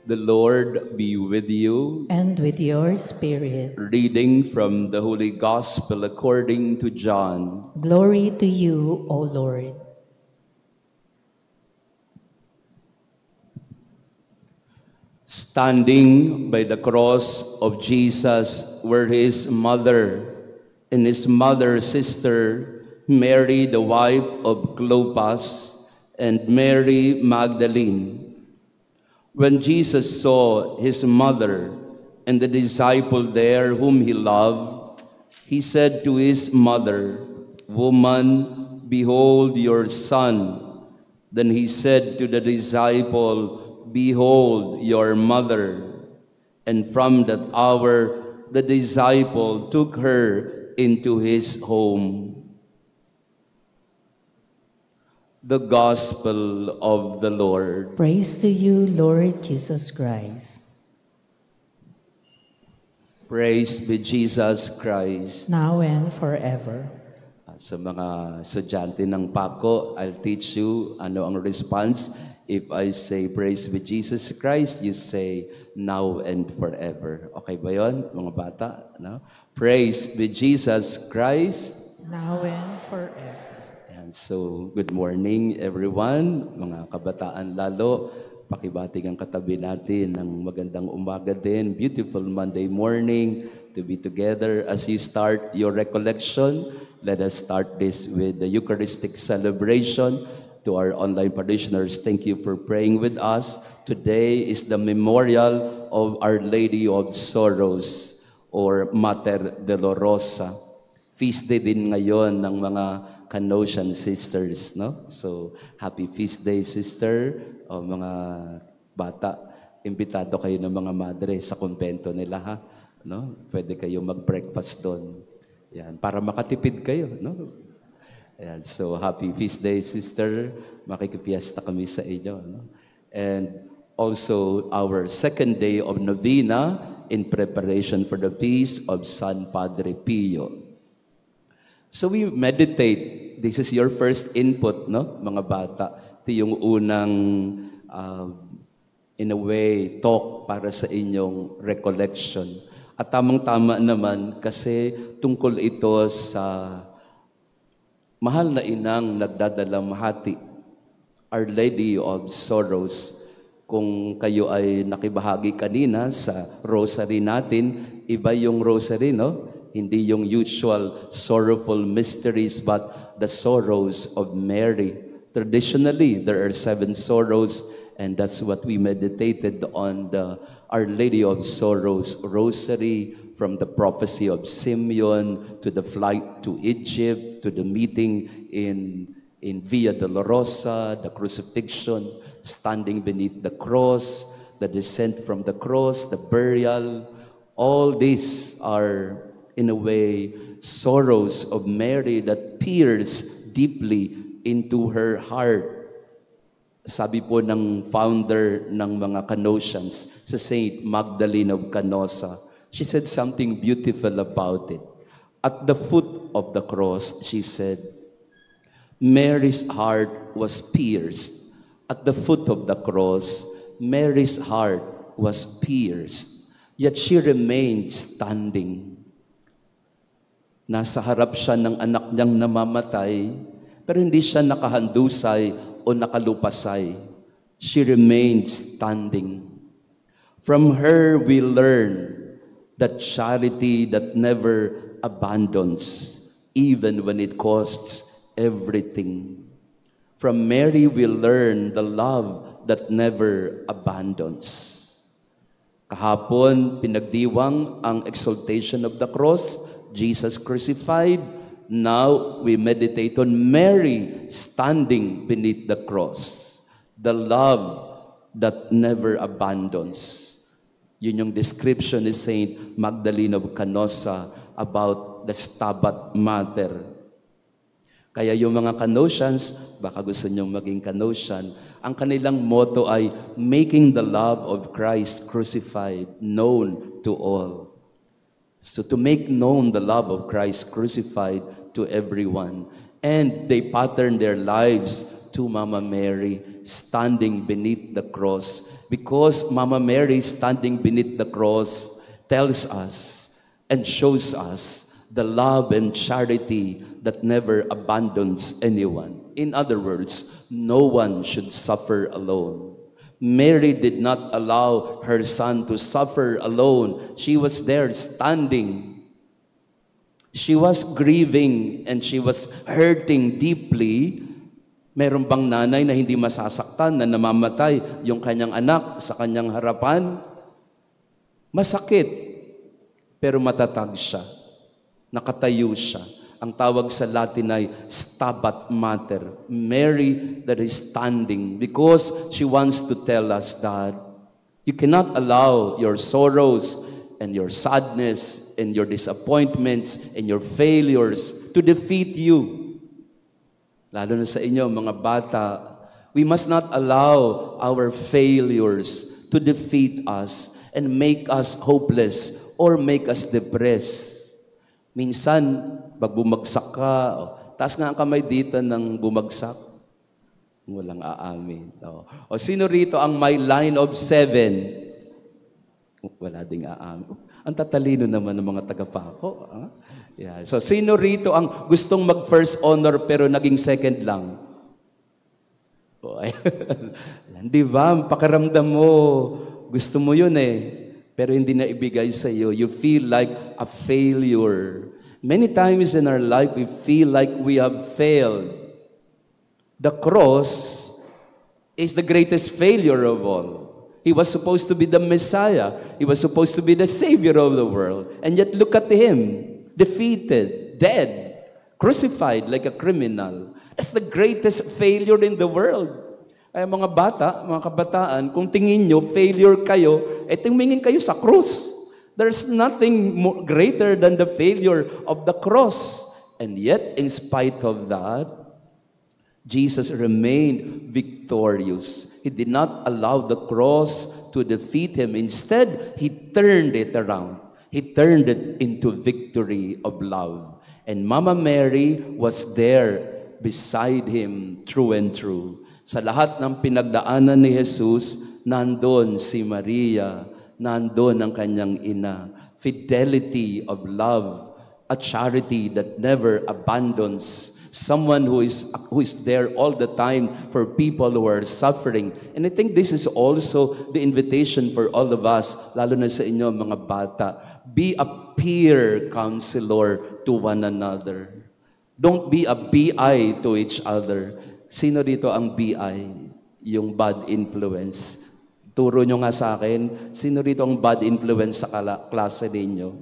The Lord be with you. And with your spirit. Reading from the Holy Gospel according to John. Glory to you, O Lord. Standing by the cross of Jesus were his mother and his mother's sister, Mary, the wife of Clopas, and Mary Magdalene. When Jesus saw his mother and the disciple there whom he loved, he said to his mother, "Woman, behold your son." Then he said to the disciple, "Behold your mother." And from that hour, the disciple took her into his home. The Gospel of the Lord. Praise to you, Lord Jesus Christ. Praise be Jesus Christ. Now and forever. Sa mga estudyante ng PACO, I'll teach you ano ang response. If I say, praise be Jesus Christ, you say, now and forever. Okay ba yun, mga bata? No? Praise be Jesus Christ. Now and forever. And so, good morning everyone, mga kabataan lalo. Pakibating ang katabi natin ng magandang umaga din. Beautiful Monday morning to be together. As you start your recollection, let us start this with the Eucharistic celebration. To our online parishioners, thank you for praying with us. Today is the memorial of Our Lady of Sorrows or Mater Dolorosa. Feast day din ngayon ng mga Canossian sisters, no? So, happy feast day, sister. O mga bata, imbitado kayo ng mga madre sa kumpento nila, ha? No? Pwede kayo mag-breakfast doon. Yan, para makatipid kayo, no? Ayan, so happy feast day, sister. Makikipiesta kami sa inyo. No? And also our second day of novena in preparation for the feast of San Padre Pio. So we meditate. This is your first input, no, mga bata. Ito yung unang, in a way, talk para sa inyong recollection. At tamang-tama naman kasi tungkol ito sa mahal na inang nagdadalamhati, Our Lady of Sorrows. Kung kayo ay nakibahagi kanina sa rosary natin, iba yung rosary, no? Hindi yung usual sorrowful mysteries, but the sorrows of Mary. Traditionally, there are 7 sorrows, and that's what we meditated on, the Our Lady of Sorrows rosary, from the prophecy of Simeon to the flight to Egypt, to the meeting in Via Dolorosa, the crucifixion, standing beneath the cross, the descent from the cross, the burial. All these are, in a way, sorrows of Mary that pierce deeply into her heart. Sabi po ng founder ng mga Canossians, sa Saint Magdalene of Canossa, she said something beautiful about it. At the foot of the cross, she said, Mary's heart was pierced. At the foot of the cross, Mary's heart was pierced. Yet she remained standing. Nasa harap siya ng anak niyang namamatay, pero hindi siya nakahandusay o nakalupasay. She remained standing. From her we learn that charity that never abandons, even when it costs everything. From Mary we learn the love that never abandons. Kahapon, pinagdiwang ang exaltation of the cross, Jesus crucified. Now we meditate on Mary standing beneath the cross. The love that never abandons. Yun yung description ni Saint Magdalene of Canossa about the Stabat Mater. Kaya yung mga Canossians, baka gusto nyong maging Canossian, ang kanilang motto ay making the love of Christ crucified known to all. So to make known the love of Christ crucified to everyone. And they pattern their lives to Mama Mary, standing beneath the cross. Because Mama Mary standing beneath the cross tells us and shows us the love and charity that never abandons anyone. In other words, no one should suffer alone. Mary did not allow her son to suffer alone. She was there standing. She was grieving and she was hurting deeply. Meron bang nanay na hindi masasaktan na namamatay yung kanyang anak sa kanyang harapan? Masakit, pero matatag siya. Nakatayo siya. Ang tawag sa Latin ay Stabat Mater. Mary that is standing because she wants to tell us that you cannot allow your sorrows and your sadness and your disappointments and your failures to defeat you. Lalo na sa inyo, mga bata, we must not allow our failures to defeat us and make us hopeless or make us depressed. Minsan, pag bumagsak ka, taas nga ang kamay dito ng bumagsak, walang aamin. O sino rito ang may line of 7? Wala ding aamin. Ang tatalino naman ng mga tagapako. Yeah. So sino rito ang gustong mag-first honor pero naging second lang? Di ba? Pakiramdam mo, gusto mo yun pero hindi na ibigay sa iyo. You feel like a failure. Many times in our life, we feel like we have failed. The cross is the greatest failure of all. He was supposed to be the Messiah. He was supposed to be the Savior of the world. And yet look at him, defeated, dead, crucified like a criminal. That's the greatest failure in the world. Ay mga bata, mga kabataan, kung tingin nyo, failure kayo, tumingin kayo sa krus. There's nothing more greater than the failure of the cross. And yet, in spite of that, Jesus remained victorious. He did not allow the cross to defeat him. Instead, he turned it around. He turned it into victory of love. And Mama Mary was there beside him through and through. Sa lahat ng pinagdaanan ni Jesus, nandun si Maria, nandun ang kanyang ina. Fidelity of love, a charity that never abandons. Someone who is there all the time for people who are suffering. And I think this is also the invitation for all of us, lalo na sa inyo mga bata. Be a peer counselor to one another. Don't be a BI to each other. Sino dito ang BI? Yung bad influence. Turo nyo nga sa akin, sino rito ang bad influence sa klase ninyo?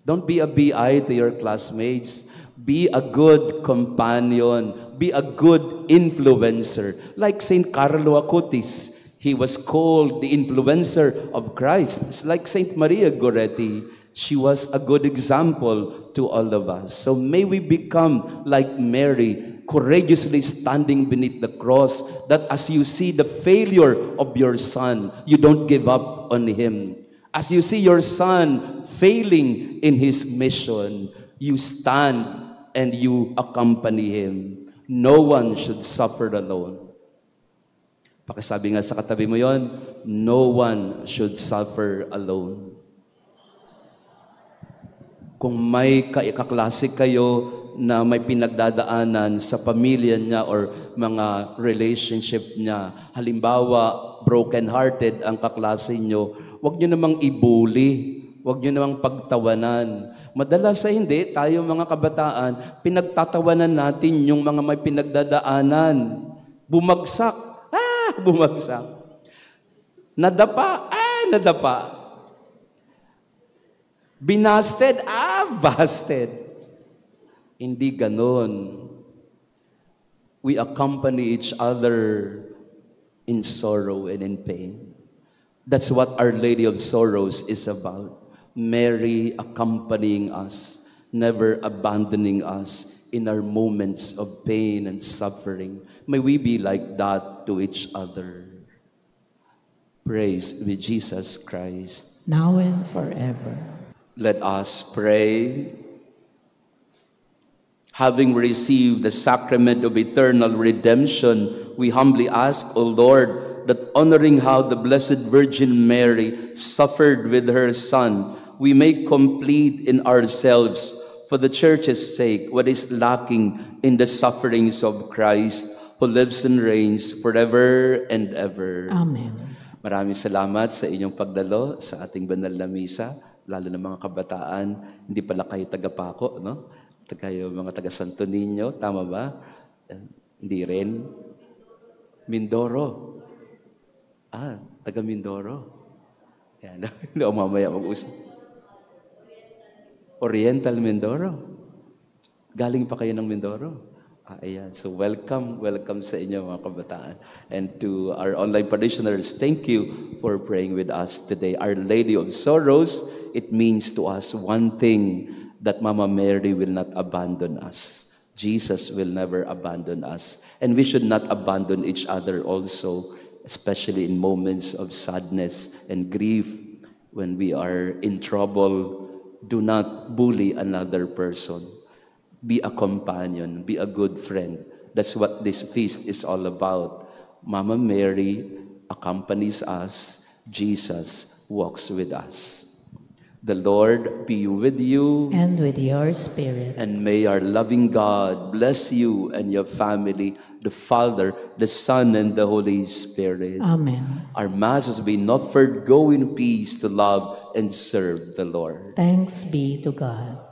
Don't be a BI to your classmates. Be a good companion. Be a good influencer. Like St. Carlo Acutis, he was called the influencer of Christ. It's like St. Maria Goretti. She was a good example to all of us. So may we become like Mary, courageously standing beneath the cross, that as you see the failure of your son, you don't give up on him. As you see your son failing in his mission, you stand and you accompany him. No one should suffer alone. Pakisabi nga sa katabi mo yon, no one should suffer alone. Kung may kaklase kayo na may pinagdadaanan sa pamilya niya or mga relationship niya, halimbawa, broken-hearted ang kaklase niyo, huwag niyo namang ibuli, huwag niyo namang pagtawanan. Madalas sa hindi, tayo mga kabataan, pinagtatawanan natin yung mga may pinagdadaanan. Bumagsak, bumagsak. Nadapa, nadapa. Binasted, busted. Hindi ganon. We accompany each other in sorrow and in pain. That's what Our Lady of Sorrows is about. Mary accompanying us, never abandoning us in our moments of pain and suffering. May we be like that to each other. Praise be Jesus Christ. Now and forever. Let us pray. Having received the sacrament of eternal redemption we humbly ask, O Lord, that honoring how the Blessed Virgin Mary suffered with her Son, we may complete in ourselves, for the Church's sake, what is lacking in the sufferings of Christ, who lives and reigns forever and ever. Amen. Maraming salamat sa inyong pagdalo sa ating banal na misa, lalo na mga kabataan. Hindi pala kayo taga-Paco, no? Kayo mga taga-Santo Niño, tama ba? Hindi rin. Mindoro. Taga-Mindoro. Yan, mamaya mag-usap. Oriental Mindoro. Galing pa kayo ng Mindoro? Ayan. So welcome sa inyo mga kabataan. And to our online parishioners, thank you for praying with us today. Our Lady of Sorrows, it means to us one thing, that Mama Mary will not abandon us. Jesus will never abandon us. And we should not abandon each other also, especially in moments of sadness and grief. When we are in trouble, do not bully another person. Be a companion, be a good friend. That's what this feast is all about. Mama Mary accompanies us. Jesus walks with us. The Lord be with you. And with your spirit. And may our loving God bless you and your family, the Father, the Son, and the Holy Spirit. Amen. Our Mass has been offered. Go in peace to love and serve the Lord. Thanks be to God.